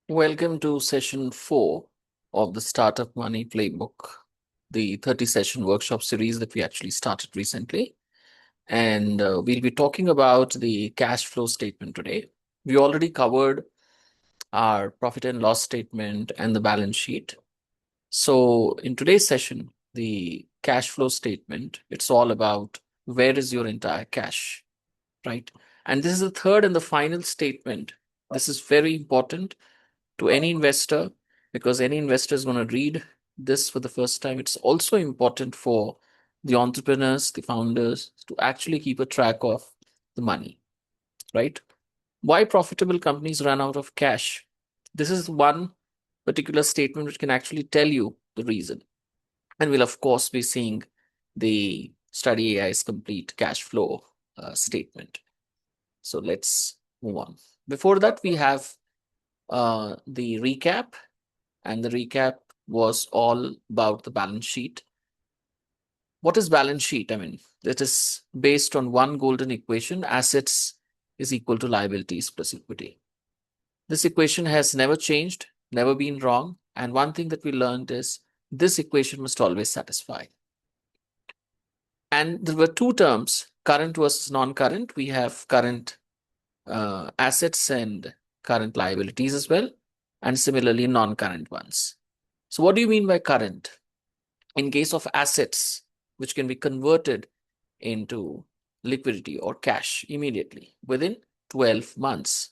Welcome to session 4 of the Startup Money Playbook, the 30-session workshop series that we actually started recently. And we'll be talking about the cash flow statement today. We already covered our profit and loss statement and the balance sheet. So in today's session, the cash flow statement, it's all about where is your entire cash, right? And this is the third and the final statement. This is very important to any investor because any investor is going to read this for the first time. It's also important for the entrepreneurs, the founders to actually keep a track of the money, right? Why profitable companies run out of cash? This is one particular statement which can actually tell you the reason. And we'll, of course, be seeing the Study AI's complete cash flow statement. So let's move on. Before that, we have the recap, and the recap was all about the balance sheet. What is balance sheet? I mean, it is based on one golden equation: assets is equal to liabilities plus equity. This equation has never changed, never been wrong. And one thing that we learned is this equation must always satisfy. And there were two terms, current versus non-current. We have current assets and current liabilities as well, and similarly non-current ones. So what do you mean by current? In case of assets, which can be converted into liquidity or cash immediately within 12 months.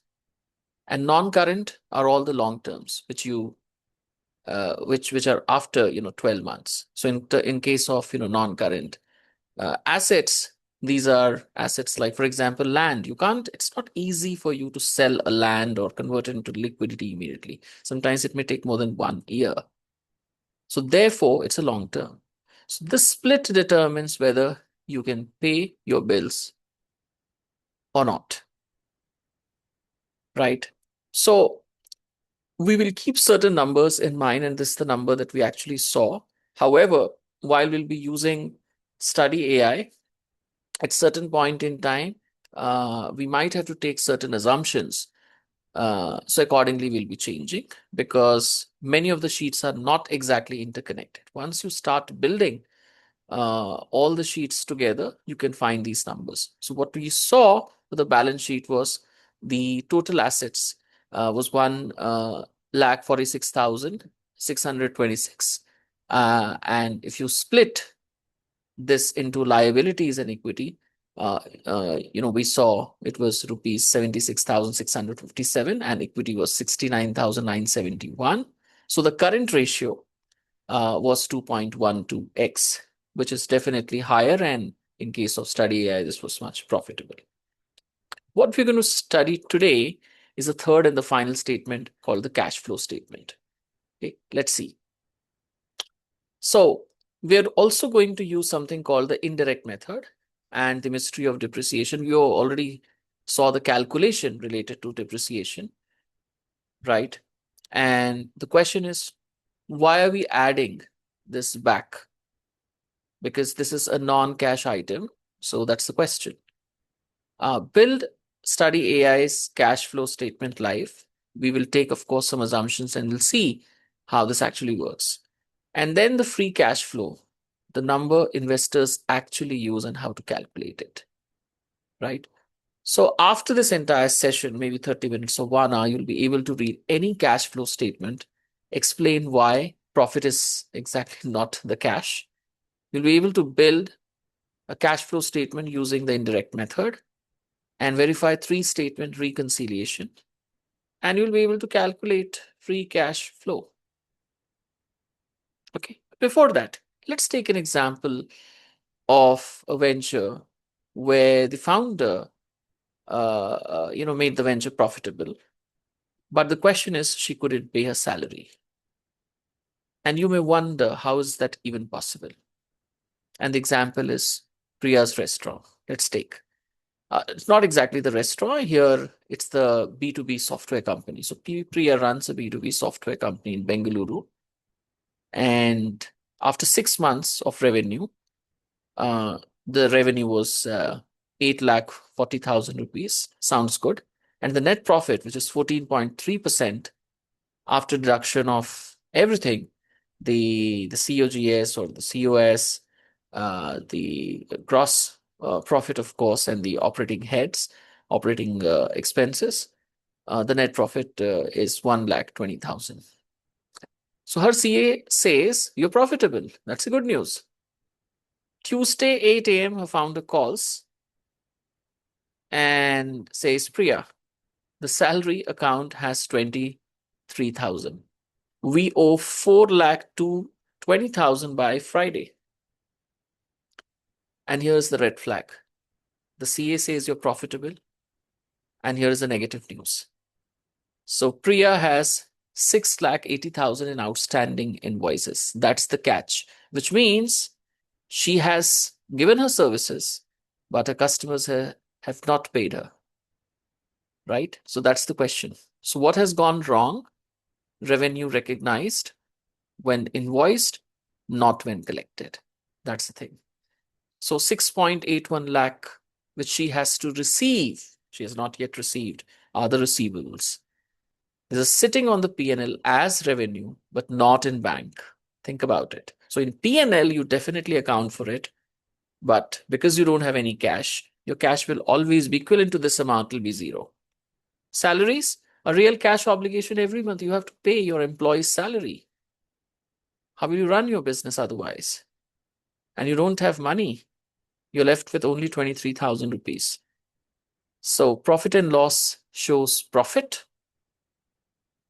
And non-current are all the long terms, which are after 12 months. So in case of non-current assets, these are assets like, for example, land. It's not easy for you to sell a land or convert it into liquidity immediately. Sometimes it may take more than 1 year. So therefore, it's a long term. So this split determines whether you can pay your bills or not, right? So we will keep certain numbers in mind, and this is the number that we actually saw. However, while we'll be using Study AI, at certain point in time, we might have to take certain assumptions. So accordingly, we'll be changing because many of the sheets are not exactly interconnected. Once you start building all the sheets together, you can find these numbers. So what we saw for the balance sheet was the total assets was 1,46,626. And if you split this into liabilities and equity, we saw it was rupees 76,657 and equity was 69,971. So the current ratio was 2.12x, which is definitely higher. And in case of Study AI, this was much profitable. What we're going to study today is the third and the final statement called the cash flow statement. Okay, let's see. So we're also going to use something called the indirect method and the mystery of depreciation. We already saw the calculation related to depreciation, right? And the question is, why are we adding this back? Because this is a non-cash item. So that's the question. Build Study AI's cash flow statement live. We will take, of course, some assumptions and we'll see how this actually works. And then the free cash flow, the number investors actually use and how to calculate it, right? So after this entire session, maybe 30 minutes or 1 hour, you'll be able to read any cash flow statement, explain why profit is exactly not the cash. You'll be able to build a cash flow statement using the indirect method and verify 3-statement reconciliation. And you'll be able to calculate free cash flow. Okay, before that, let's take an example of a venture where the founder made the venture profitable. But the question is, she couldn't pay her salary. And you may wonder, how is that even possible? And the example is Priya's restaurant. Let's take. It's not exactly the restaurant here. It's the B2B software company. So Priya runs a B2B software company in Bengaluru. And after 6 months of revenue, the revenue was 8,40,000 rupees. Sounds good. And the net profit, which is 14.3%, after deduction of everything, the COGS or the COS, the gross profit, of course, and the operating expenses, the net profit is 1,20,000. So her CA says you're profitable. That's a good news. Tuesday, 8 a.m., her founder calls and says, Priya, the salary account has 23,000. We owe 4,20,000 by Friday. And here's the red flag. The CA says you're profitable. And here's the negative news. So Priya has 6,80,000 in outstanding invoices. That's the catch, which means she has given her services, but her customers have not paid her. Right? So that's the question. So what has gone wrong? Revenue recognized when invoiced, not when collected. That's the thing. So 6.81 lakh, which she has to receive, she has not yet received, are the receivables. This is sitting on the P&L as revenue, but not in bank. Think about it. So in P&L, you definitely account for it, but because you don't have any cash, your cash will always be equivalent to this amount, will be zero. Salaries, a real cash obligation every month. You have to pay your employee's salary. How will you run your business otherwise? And you don't have money. You're left with only 23,000 rupees. So profit and loss shows profit,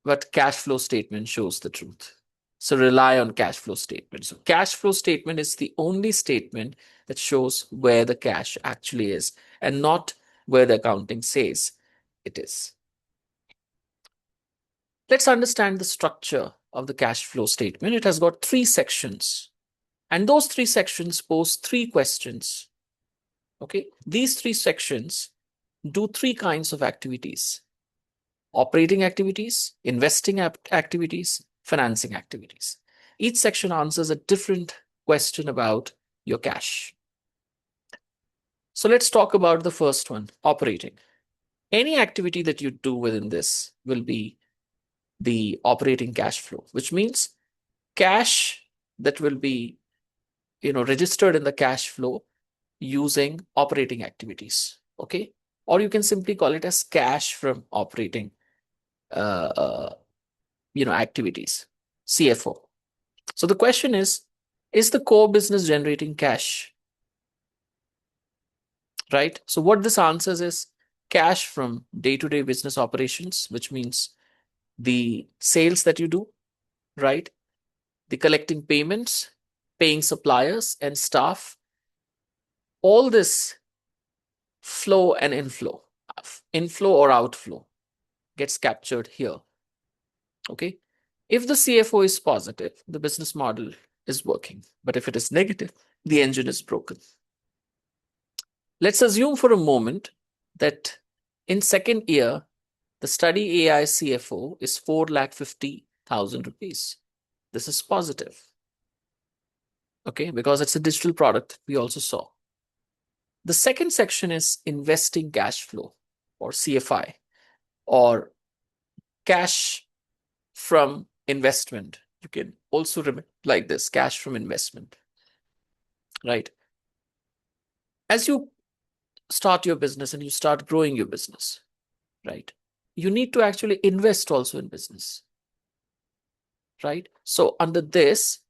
but cash flow statement shows the truth. So rely on cash flow statement. So cash flow statement is the only statement that shows where the cash actually is and not where the accounting says it is. Let's understand the structure of the cash flow statement. It has got 3 sections, and those 3 sections pose 3 questions. Okay, these 3 sections do 3 kinds of activities: operating activities, investing activities, financing activities. Each section answers a different question about your cash. So let's talk about the first one, operating. Any activity that you do within this will be the operating cash flow, which means cash that will be registered in the cash flow using operating activities. Okay, or you can simply call it as cash from operating activities, CFO. So the question is the core business generating cash? Right? So what this answers is cash from day-to-day business operations, which means the sales that you do, right? The collecting payments, paying suppliers and staff. All this flow and inflow or outflow gets captured here. Okay. If the CFO is positive, the business model is working. But if it is negative, the engine is broken. Let's assume for a moment that in second year, the study AI CFO is 4,50,000 rupees. This is positive. Okay, because it's a digital product we also saw. The second section is investing cash flow, or CFI, or cash from investment. You can also remember like this, cash from investment, right? As you start your business and you start growing your business, right? You need to actually invest also in business, right? So under this,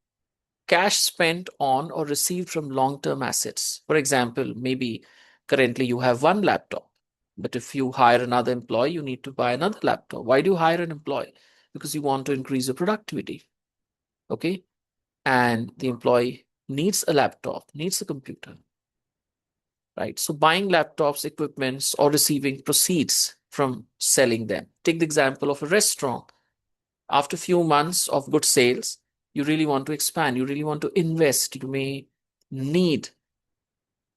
cash spent on or received from long-term assets. For example, maybe currently you have one laptop, but if you hire another employee, you need to buy another laptop. Why do you hire an employee? Because you want to increase your productivity. Okay. And the employee needs a laptop, needs a computer, right? So buying laptops, equipments, or receiving proceeds from selling them. Take the example of a restaurant. After a few months of good sales, you really want to expand, you really want to invest. You may need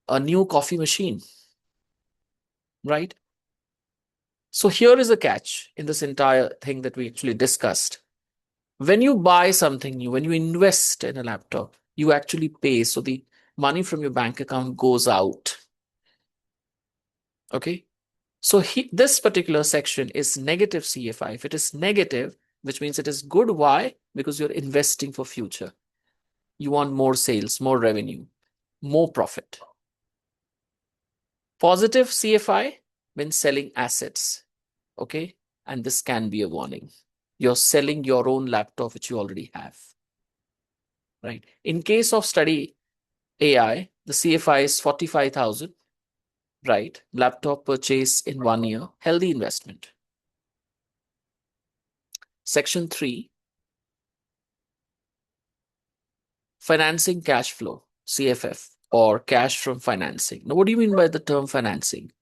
a new coffee machine, right? So here is a catch in this entire thing that we actually discussed. When you buy something new, when you invest in a laptop, you actually pay. So the money from your bank account goes out. Okay. So this particular section is negative CFI. If it is negative, which means it is good. Why? Because you're investing for future. You want more sales, more revenue, more profit. Positive CFI means selling assets. Okay. And this can be a warning. You're selling your own laptop, which you already have. Right. In case of study AI, the CFI is 45,000. Right. Laptop purchase in 1 year. Healthy investment. Section 3, financing cash flow, CFF, or cash from financing. Now, what do you mean by the term financing?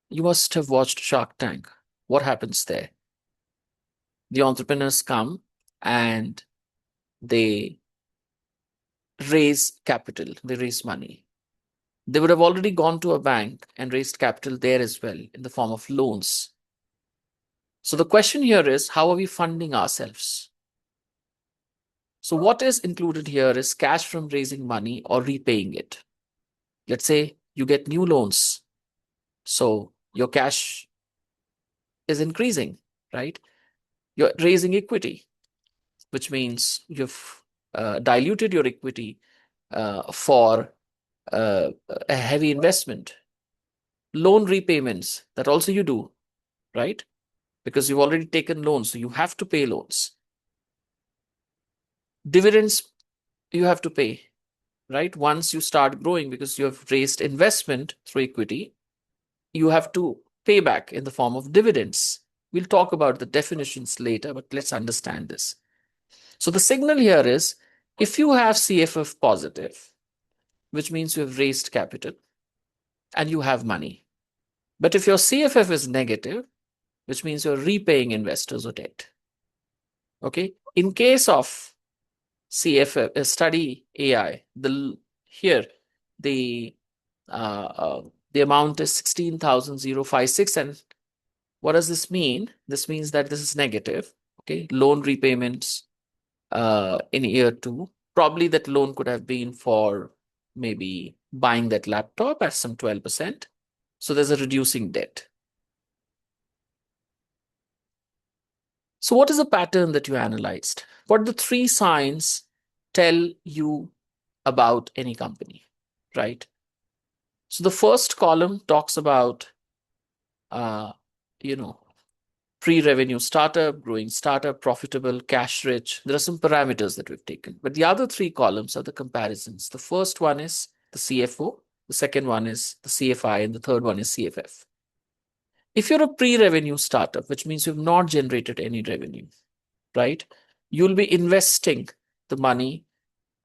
You must have watched Shark Tank. What happens there? The entrepreneurs come and they raise capital, they raise money. They would have already gone to a bank and raised capital there as well in the form of loans. So the question here is, how are we funding ourselves? So what is included here is cash from raising money or repaying it. Let's say you get new loans. So your cash is increasing, right? You're raising equity, which means you've diluted your equity for a heavy investment. Loan repayments, that also you do, right? Because you've already taken loans, so you have to pay loans. Dividends, you have to pay, right? Once you start growing, because you have raised investment through equity, you have to pay back in the form of dividends. We'll talk about the definitions later, but let's understand this. So the signal here is, if you have CFF positive, which means you have raised capital and you have money. But if your CFF is negative, which means you're repaying investors or debt. Okay. In case of CFF, study AI, here the the amount is 16,056. And what does this mean? This means that this is negative. Okay. Loan repayments in year 2. Probably that loan could have been for maybe buying that laptop at some 12%. So there's a reducing debt. So what is the pattern that you analyzed? What the 3 signs tell you about any company, right? So the first column talks about, uh, you know, pre-revenue startup, growing startup, profitable, cash rich. There are some parameters that we've taken. But the other 3 columns are the comparisons. The first one is the CFO, the second one is the CFI, and the third one is CFF. If you're a pre-revenue startup, which means you've not generated any revenue, right? You'll be investing the money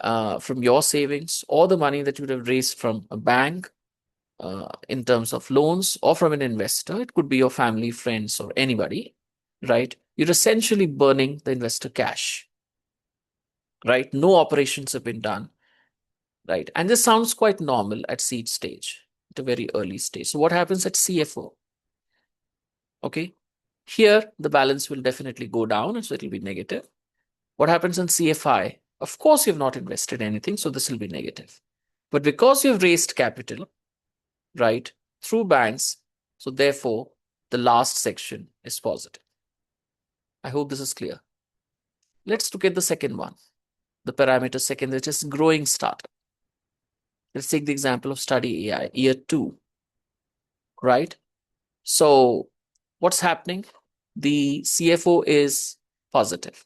from your savings or the money that you would have raised from a bank in terms of loans or from an investor. It could be your family, friends, or anybody, right? You're essentially burning the investor cash, right? No operations have been done, right? And this sounds quite normal at seed stage, at a very early stage. So what happens at CFO? Okay, here the balance will definitely go down, and so it'll be negative. What happens in CFI? Of course, you've not invested anything, so this will be negative. But because you've raised capital, right, through banks, so therefore the last section is positive. I hope this is clear. Let's look at the second one, the parameter second, which is growing startup. Let's take the example of study AI, year 2, right? So what's happening? The CFO is positive,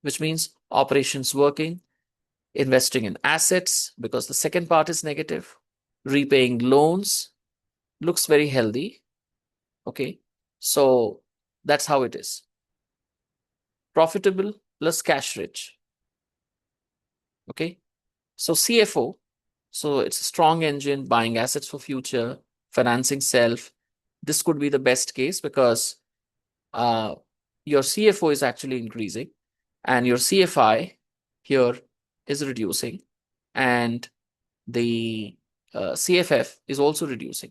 which means operations working, investing in assets, because the second part is negative, repaying loans, looks very healthy. Okay, so that's how it is. Profitable plus cash rich. Okay, so CFO, so it's a strong engine, buying assets for future, financing self. This could be the best case because your CFO is actually increasing and your CFI here is reducing, and the CFF is also reducing.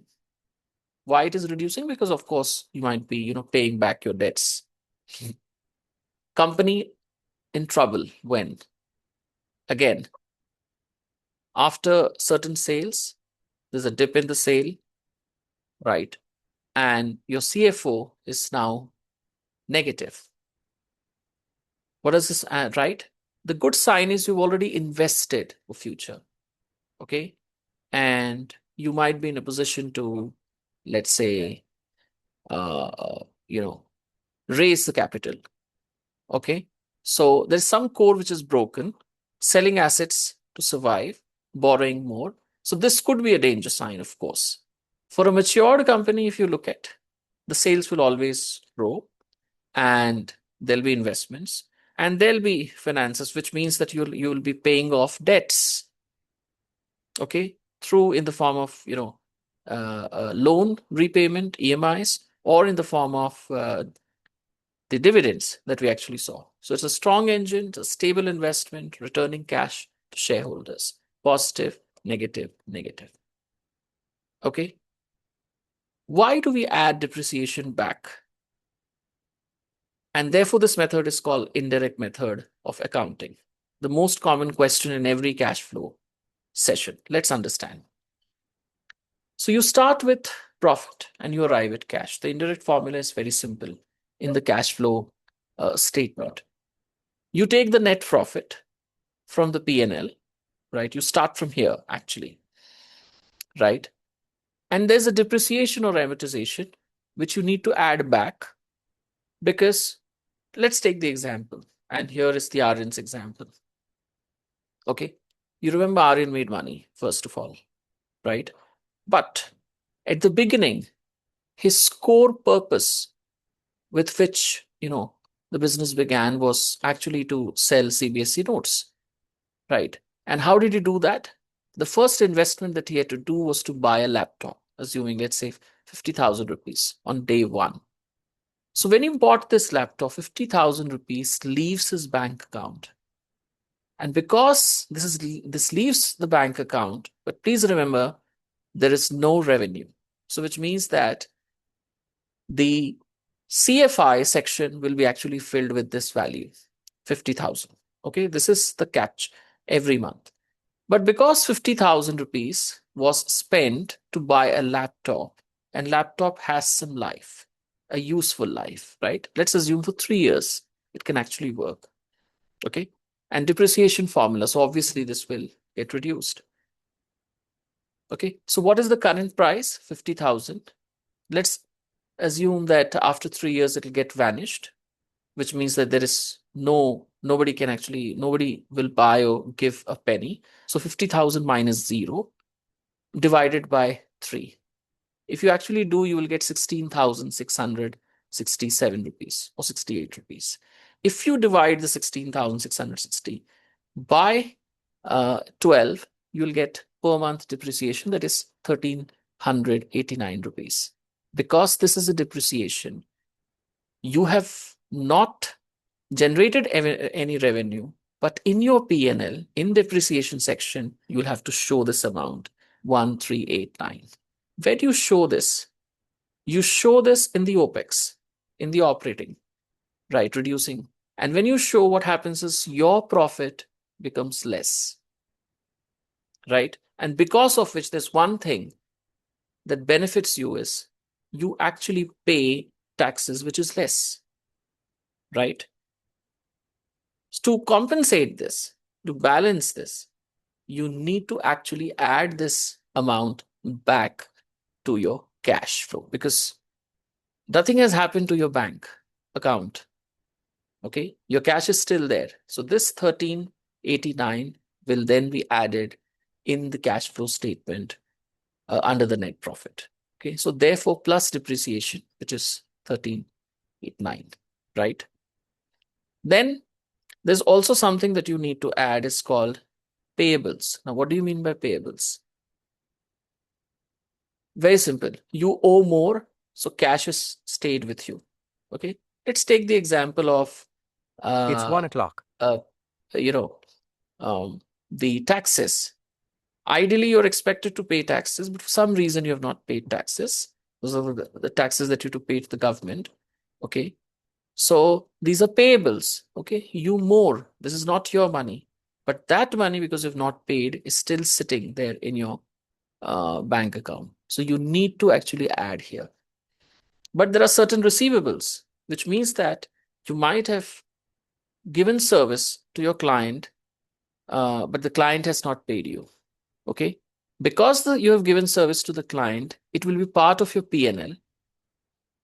Why it is reducing? Because of course you might be, paying back your debts. Company in trouble when? Again, after certain sales, there's a dip in the sale, right? And your CFO is now negative. What does this write? The good sign is you've already invested for future. Okay. And you might be in a position to, let's say, you know, raise the capital. Okay. So there's some core which is broken, selling assets to survive, borrowing more. So this could be a danger sign, of course. For a matured company, if you look at, the sales will always grow, and there'll be investments, and there'll be finances, which means that you'll be paying off debts, okay, through in the form of loan repayment, EMIs, or in the form of the dividends that we actually saw. So it's a strong engine, it's a stable investment, returning cash to shareholders. Positive, negative, negative. Okay. Why do we add depreciation back? And therefore, this method is called indirect method of accounting. The most common question in every cash flow session. Let's understand. So you start with profit and you arrive at cash. The indirect formula is very simple in the cash flow statement. You take the net profit from the P&L, right? You start from here, actually, right? And there's a depreciation or amortization, which you need to add back, because let's take the example. And here is the Aryan's example. Okay. You remember Aryan made money, first of all, right? But at the beginning, his core purpose with which, the business began was actually to sell CBSE notes, right? And how did he do that? The first investment that he had to do was to buy a laptop, assuming, let's say, 50,000 rupees on day one. So when he bought this laptop, 50,000 rupees leaves his bank account. And because this leaves the bank account, but please remember, there is no revenue. So which means that the CFI section will be actually filled with this value, 50,000. Okay, this is the catch every month. But because 50,000 rupees was spent to buy a laptop, and laptop has some life, a useful life, right? Let's assume for 3 years, it can actually work. Okay. And depreciation formula. So obviously this will get reduced. Okay. So what is the current price? 50,000. Let's assume that after 3 years, it'll get vanished, which means that there is nobody will buy or give a penny. So 50,000 minus 0 divided by 3. If you actually do, you will get 16,667 rupees or 68 rupees. If you divide the 16,660 by 12, you'll get per month depreciation, that is 1,389 rupees. Because this is a depreciation, you have not generated any revenue, but in your P&L, in depreciation section, you'll have to show this amount, 1,389. Where do you show this? You show this in the OPEX, in the operating, right? Reducing. And when you show, what happens is your profit becomes less, right? And because of which, there's one thing that benefits you is you actually pay taxes, which is less, right? So to compensate this, to balance this, you need to actually add this amount back to your cash flow, because nothing has happened to your bank account. Okay, your cash is still there. So this 1,389 will then be added in the cash flow statement under the net profit. Okay, so therefore plus depreciation, which is 1,389, right? Then there's also something that you need to add, is called payables. Now, what do you mean by payables? Very simple. You owe more, so cash has stayed with you. Okay, let's take the example of It's 1 o'clock. you know, the taxes. Ideally, you're expected to pay taxes, but for some reason you have not paid taxes. Those are the taxes that you have to pay to the government. Okay. So these are payables. Okay. You more. This is not your money. But that money, because you've not paid, is still sitting there in your bank account. So you need to actually add here. But there are certain receivables which means that you might have given service to your client, but the client has not paid you. Okay. Because you have given service to the client, it will be part of your P&L,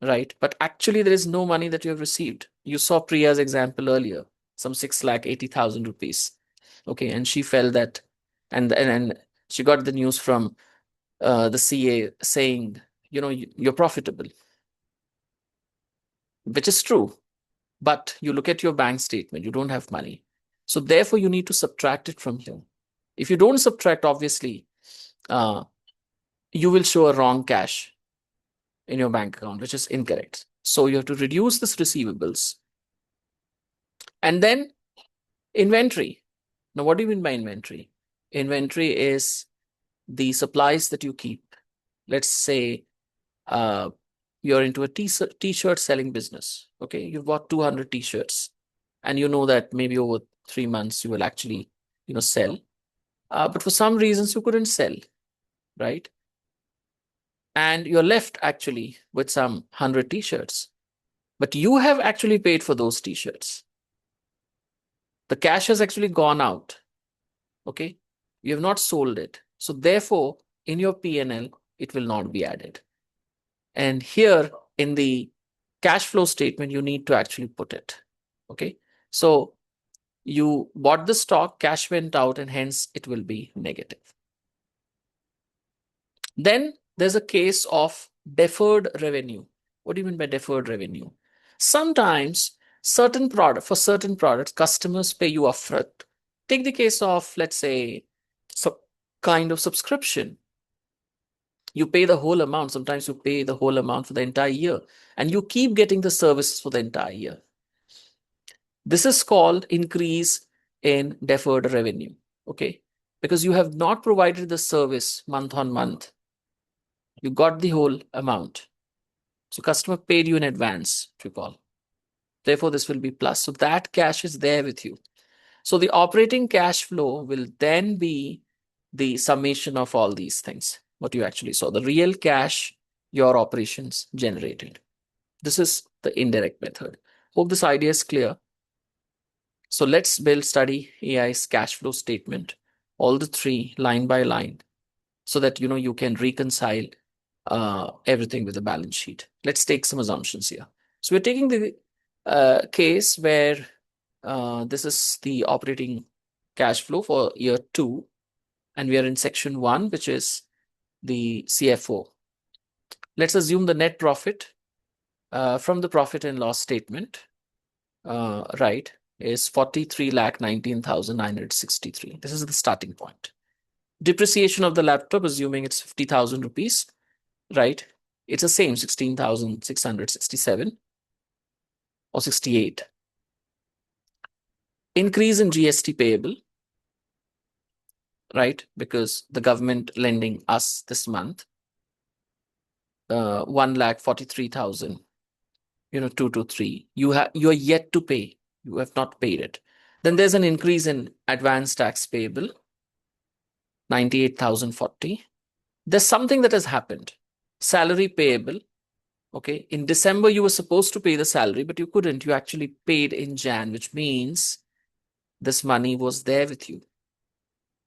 right? But actually, there is no money that you have received. You saw Priya's example earlier, some 6,80,000 rupees. Okay. And she felt that, and she got the news from the CA saying, you're profitable, which is true. But you look at your bank statement, you don't have money. So therefore, you need to subtract it from here. If you don't subtract, obviously, uh, you will show a wrong cash in your bank account, which is incorrect. So you have to reduce this receivables. And then inventory. Now, what do you mean by inventory? Inventory is the supplies that you keep. Let's say you're into a t-shirt selling business. Okay, you've bought 200 t-shirts, and you know that maybe over 3 months you will actually, sell. But for some reasons you couldn't sell, right? And you're left actually with some 100 t-shirts, but you have actually paid for those t-shirts. The cash has actually gone out. Okay, you have not sold it, so therefore in your P&L it will not be added. And here in the cash flow statement, you need to actually put it. Okay, so you bought the stock, cash went out, and hence it will be negative. Then there's a case of deferred revenue. What do you mean by deferred revenue? Sometimes for certain products, customers pay you upfront. Take the case of, let's say, some kind of subscription. You pay the whole amount. Sometimes you pay the whole amount for the entire year, and you keep getting the services for the entire year. This is called increase in deferred revenue. Okay, because you have not provided the service month on month. You got the whole amount. So customer paid you in advance, if you call. Therefore, this will be plus. So that cash is there with you. So the operating cash flow will then be the summation of all these things, what you actually saw, the real cash your operations generated. This is the indirect method. Hope this idea is clear. So let's study AI's cash flow statement, all the three line by line, so that you can reconcile everything with the balance sheet. Let's take some assumptions here. So we're taking the case where this is the operating cash flow for year 2, and we are in section 1, which is the CFO. Let's assume the net profit from the profit and loss statement, right, is 43,19,963. This is the starting point. Depreciation of the laptop, assuming it's 50,000 rupees, right? It's the same, 16,667 or 68. Increase in GST payable, right? Because the government lending us this month 1,43,000, 223. You are yet to pay. You have not paid it. Then there's an increase in advance tax payable, 98,040. There's something that has happened. Salary payable. Okay, in December you were supposed to pay the salary, but you couldn't. You actually paid in Jan, which means this money was there with you.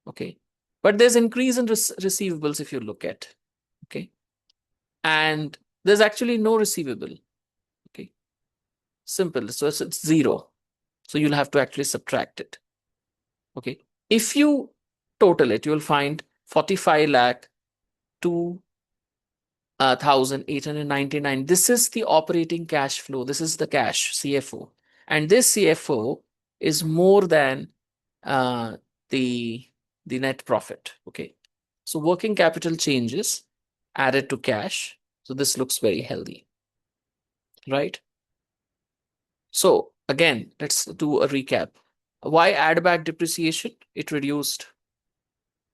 Okay, but there's increase in receivables if you look at. Okay, and there's actually no receivable. Okay, simple. So it's 0. So you'll have to actually subtract it. Okay, if you total it, you'll find 45 lakh 2,899. This is the operating cash flow. This is the cash CFO, and this CFO is more than uh, the net profit. Okay, so working capital changes added to cash. So this looks very healthy, right? So again, let's do a recap. Why add back depreciation? It reduced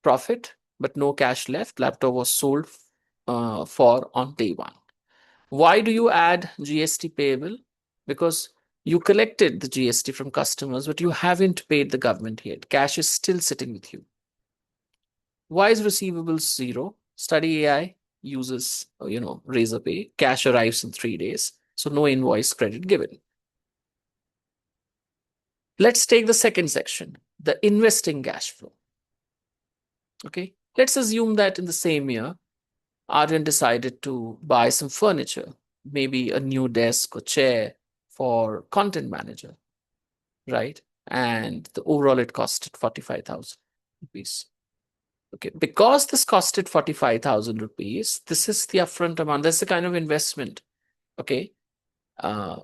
profit, but no cash left. Laptop was sold for on day 1. Why do you add GST payable? Because you collected the GST from customers, but you haven't paid the government yet. Cash is still sitting with you. Why is receivables 0? Study AI uses, Razor Pay. Cash arrives in 3 days. So no invoice credit given. Let's take the second section, the investing cash flow. Okay, let's assume that in the same year, Aryan decided to buy some furniture, maybe a new desk or chair for content manager, right? And the overall it costed 45,000 rupees. Okay, because this costed 45,000 rupees, this is the upfront amount. That's the kind of investment. Okay. Uh,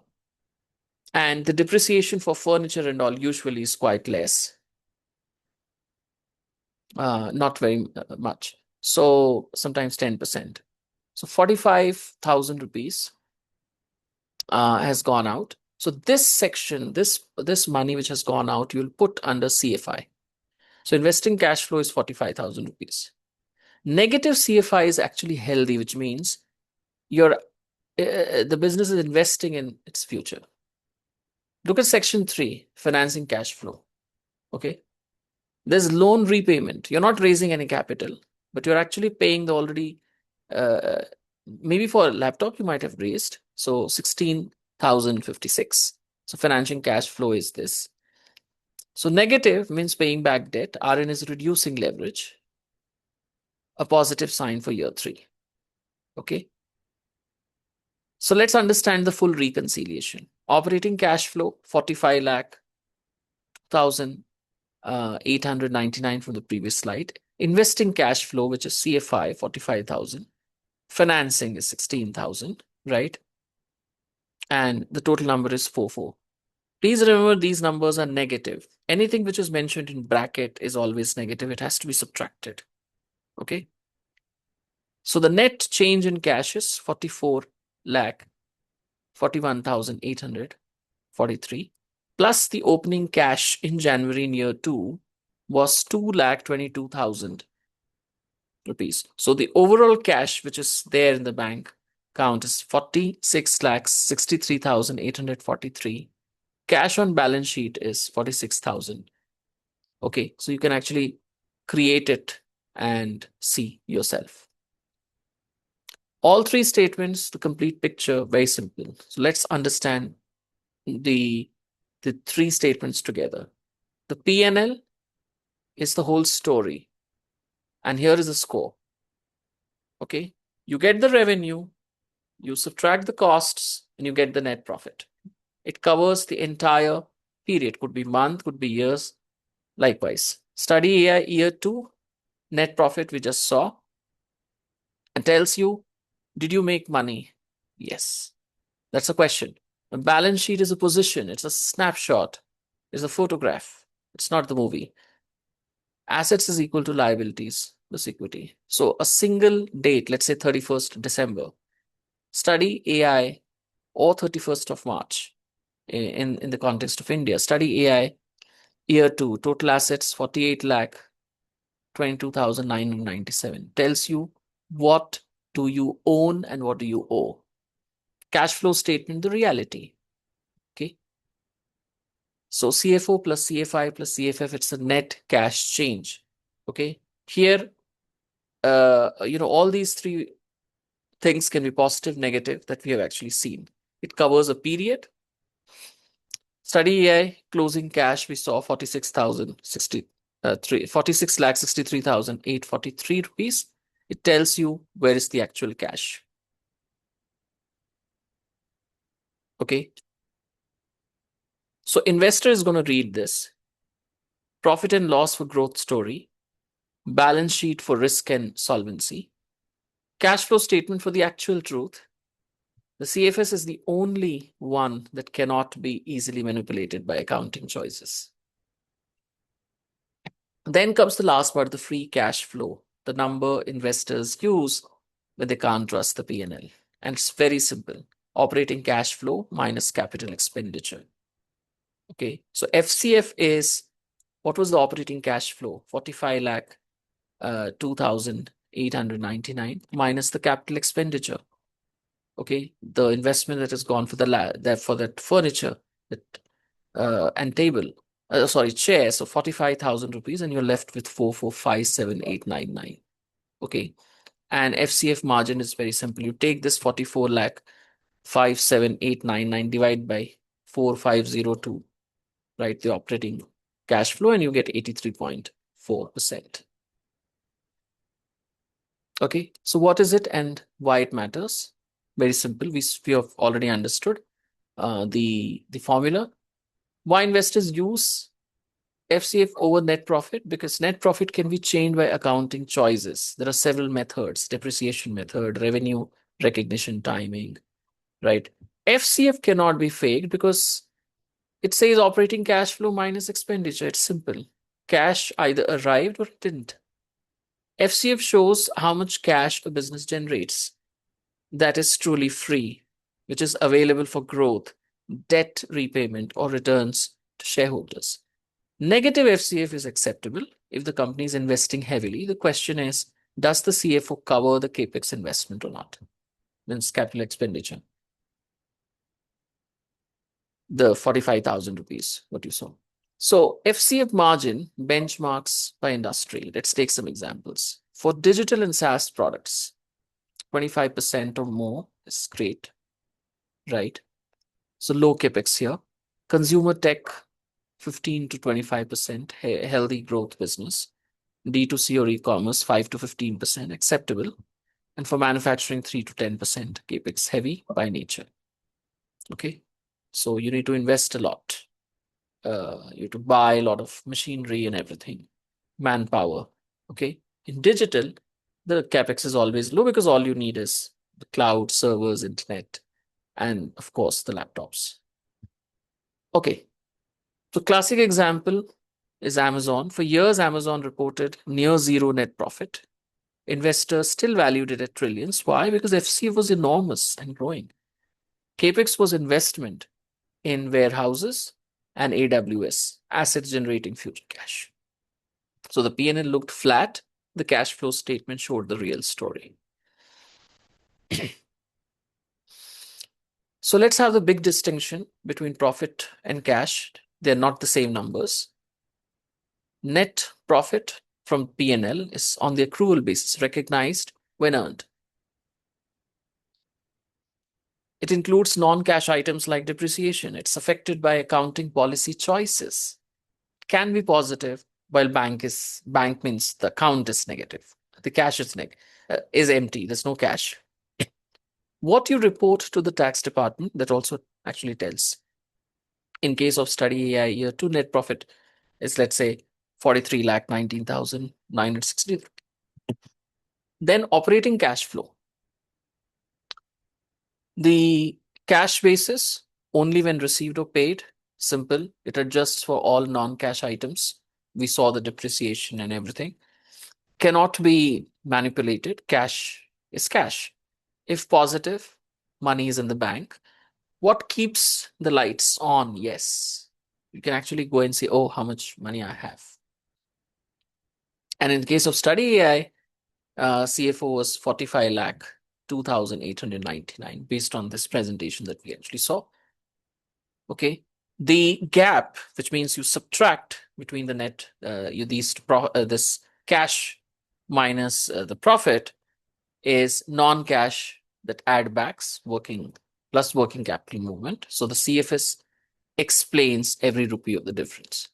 and the depreciation for furniture and all usually is quite less, not very much. So sometimes 10%. So 45,000 rupees has gone out. So this section, this money which has gone out, you'll put under CFI. So investing cash flow is 45,000 rupees. Negative CFI is actually healthy, which means the business is investing in its future. Look at section 3, financing cash flow. Okay. There's loan repayment. You're not raising any capital, but you're actually paying the already, maybe for a laptop you might have raised. So 16,056. So financing cash flow is this. So negative means paying back debt. RN is reducing leverage. A positive sign for year 3. Okay. So let's understand the full reconciliation. Operating cash flow, 45 lakh, 1,899 from the previous slide. Investing cash flow, which is CFI, 45,000. Financing is 16,000, right? And the total number is 44. Please remember these numbers are negative. Anything which is mentioned in bracket is always negative. It has to be subtracted. Okay. So the net change in cash is 44 lakh 41,843 plus the opening cash in January in year 2 was 2,22,000 rupees. So the overall cash which is there in the bank count is 46,63,843. Cash on balance sheet is 46,000. Okay, so you can actually create it and see yourself. All three statements, the complete picture, very simple. So let's understand the three statements together. The P&L is the whole story. And here is the score. Okay, you get the revenue, you subtract the costs, and you get the net profit. It covers the entire period. Could be month, could be years. Likewise, study AI year 2, net profit we just saw, and tells you, did you make money? Yes. That's a question. A balance sheet is a position. It's a snapshot. It's a photograph. It's not the movie. Assets is equal to liabilities plus equity. So a single date, let's say 31st December, study AI or 31st of March in the context of India. Study AI year 2, total assets 48 lakh 22,997. Tells you what do you own and what do you owe. Cash flow statement, the reality. Okay. So CFO plus CFI plus CFF, it's a net cash change. Okay. Here, all these three things can be positive, negative that we have actually seen. It covers a period. Study AI closing cash, we saw 46,63,843 rupees. It tells you where is the actual cash. Okay. So investor is going to read this. Profit and loss for growth story. Balance sheet for risk and solvency. Cash flow statement for the actual truth. The CFS is the only one that cannot be easily manipulated by accounting choices. Then comes the last part, the free cash flow, the number investors use when they can't trust the P&L. And it's very simple. Operating cash flow minus capital expenditure. Okay, so FCF is, what was the operating cash flow? 45 lakh 2,899 minus the capital expenditure. Okay, the investment that has gone for for that furniture and table, chair. So 45,000 rupees, and you're left with 4,457,899. Okay, and FCF margin is very simple. You take this 44 lakh 57899 divide by 4502, right? The operating cash flow, and you get 83.4%. Okay, so what is it and why it matters? Very simple. We have already understood the formula. Why investors use FCF over net profit? Because net profit can be changed by accounting choices. There are several methods: depreciation method, revenue recognition timing, right? FCF cannot be faked because it says operating cash flow minus expenditure. It's simple. Cash either arrived or it didn't. FCF shows how much cash a business generates that is truly free, which is available for growth, debt repayment, or returns to shareholders. Negative FCF is acceptable if the company is investing heavily. The question is, does the CFO cover the capex investment or not? Means capital expenditure. The 45,000 rupees, what you saw. So FCF margin benchmarks by industry. Let's take some examples. For digital and SaaS products, 25% or more is great, right? So low capex here. Consumer tech, 15 to 25%, healthy growth business. D2C or e-commerce, 5 to 15%, acceptable. And for manufacturing, 3 to 10%, capex heavy by nature. Okay, so you need to invest a lot. You have to buy a lot of machinery and everything, manpower. Okay, in digital, the capex is always low because all you need is the cloud, servers, internet, and of course the laptops. Okay, so classic example is Amazon. For years, Amazon reported near zero net profit. Investors still valued it at trillions. Why? Because FCF was enormous and growing. Capex was investment in warehouses and AWS, assets generating future cash. So the P&L looked flat. The cash flow statement showed the real story. So let's have the big distinction between profit and cash. They're not the same numbers. Net profit from P&L is on the accrual basis, recognized when earned. It includes non-cash items like depreciation. It's affected by accounting policy choices. Can be positive, while bank means the account is negative. The cash is empty. There's no cash. What you report to the tax department, that also actually tells. In case of study AI year 2, net profit is, let's say, 43,19,960. Then operating cash flow. The cash basis only when received or paid. Simple. It adjusts for all non-cash items. We saw the depreciation and everything. Cannot be manipulated. Cash is cash. If positive, money is in the bank. What keeps the lights on? Yes. You can actually go and say, oh, how much money I have. And in the case of study AI, CFO was 45 lakh 2,899 based on this presentation that we actually saw. Okay. The gap, which means you subtract between the net, this cash minus the profit, is non-cash that add backs working plus working capital movement. So the CFS explains every rupee of the difference.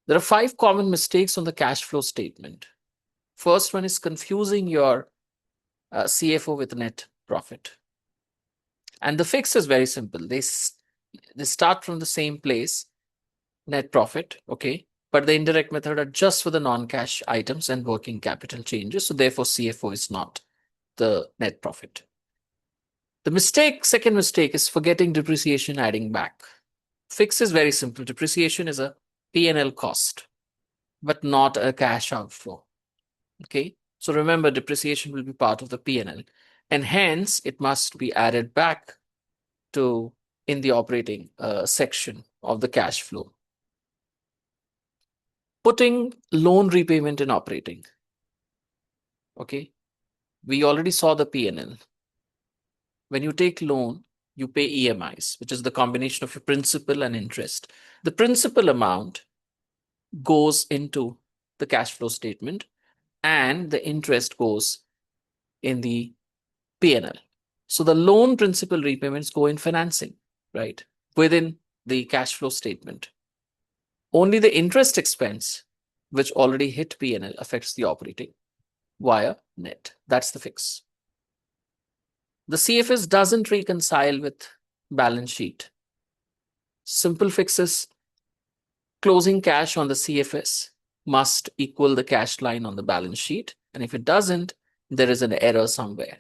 There are 5 common mistakes on the cash flow statement. First one is confusing your CFO with net profit. And the fix is very simple. They start from the same place, net profit, okay? But the indirect method are just for the non-cash items and working capital changes. So therefore, CFO is not the net profit. The second mistake is forgetting depreciation adding back. Fix is very simple. Depreciation is a P&L cost, but not a cash outflow. Okay, so remember, depreciation will be part of the P&L, and hence it must be added back to in the operating section of the cash flow. Putting loan repayment in operating. Okay, we already saw the P&L. When you take loan, you pay EMIs, which is the combination of your principal and interest. The principal amount goes into the cash flow statement, and the interest goes in the P&L. So the loan principal repayments go in financing, right? Within the cash flow statement. Only the interest expense, which already hit P&L, affects the operating via net. That's the fix. The CFS doesn't reconcile with balance sheet. Simple fixes: closing cash on the CFS must equal the cash line on the balance sheet. And if it doesn't, there is an error somewhere.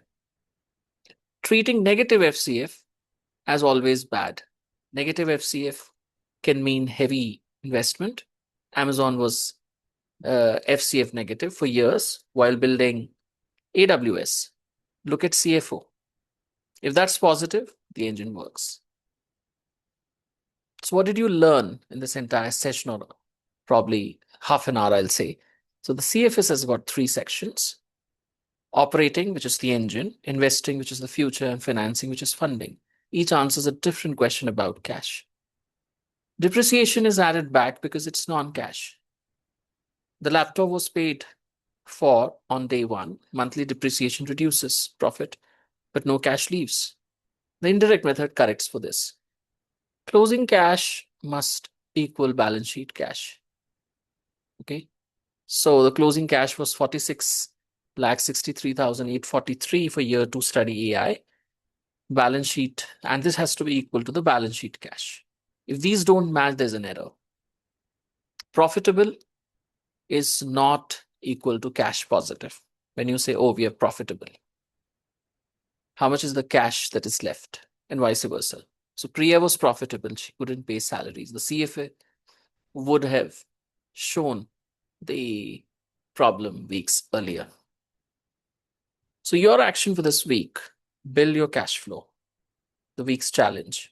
Treating negative FCF as always bad. Negative FCF can mean heavy investment. Amazon was FCF negative for years while building AWS. Look at CFO. If that's positive, the engine works. So, what did you learn in this entire session, or probably half an hour, I'll say? So, the CFS has got three sections: operating, which is the engine; investing, which is the future; and financing, which is funding. Each answers a different question about cash. Depreciation is added back because it's non-cash. The laptop was paid for on day one. Monthly depreciation reduces profit, but no cash leaves. The indirect method corrects for this. Closing cash must equal balance sheet cash. Okay. So the closing cash was 46,63,843 for year two study AI. Balance sheet, and this has to be equal to the balance sheet cash. If these don't match, there's an error. Profitable is not equal to cash positive. When you say, oh, we are profitable, how much is the cash that is left, and vice versa. So Priya was profitable. She couldn't pay salaries. The CFA would have shown the problem weeks earlier. So your action for this week: build your cash flow. The week's challenge: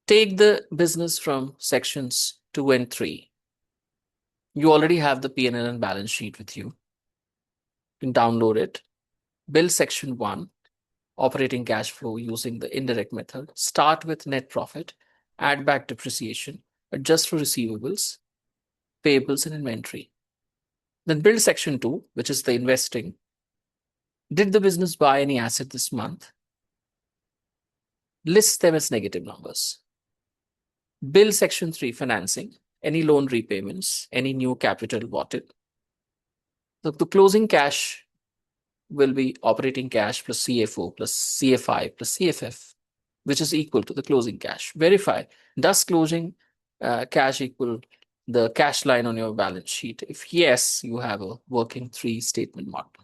take the business from sections 2 and 3. You already have the P&L and balance sheet with you. You can download it. Build section 1, operating cash flow using the indirect method. Start with net profit, add back depreciation, adjust for receivables, payables, and inventory. Then build section 2, which is the investing. Did the business buy any asset this month? List them as negative numbers. Build section 3, financing. Any loan repayments, any new capital bought in. The closing cash will be operating cash plus CFO plus CFI plus CFF, which is equal to the closing cash. Verify, does closing cash equal the cash line on your balance sheet? If yes, you have a working 3-statement model.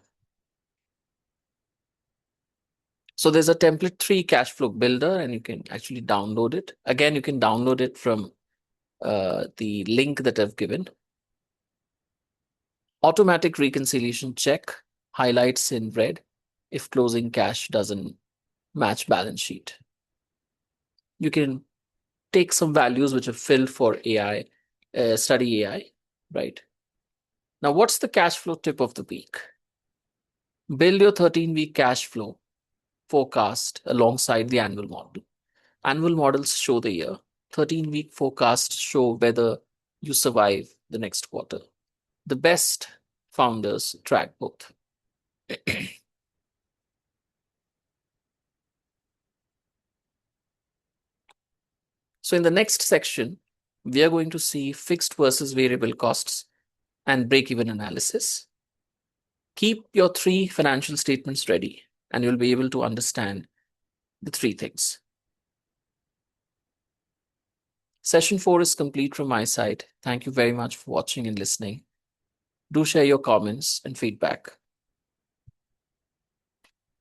So there's a template 3 cash flow builder, and you can actually download it. Again, you can download it from the link that I've given. Automatic reconciliation check highlights in red if closing cash doesn't match balance sheet. You can take some values which are filled for AI, study AI, right? Now, what's the cash flow tip of the week? Build your 13-week cash flow forecast alongside the annual model. Annual models show the year. 13-week forecasts show whether you survive the next quarter. The best founders track both. So in the next section, we are going to see fixed versus variable costs and break-even analysis. Keep your 3 financial statements ready, and you'll be able to understand the 3 things. Session 4 is complete from my side. Thank you very much for watching and listening. Do share your comments and feedback.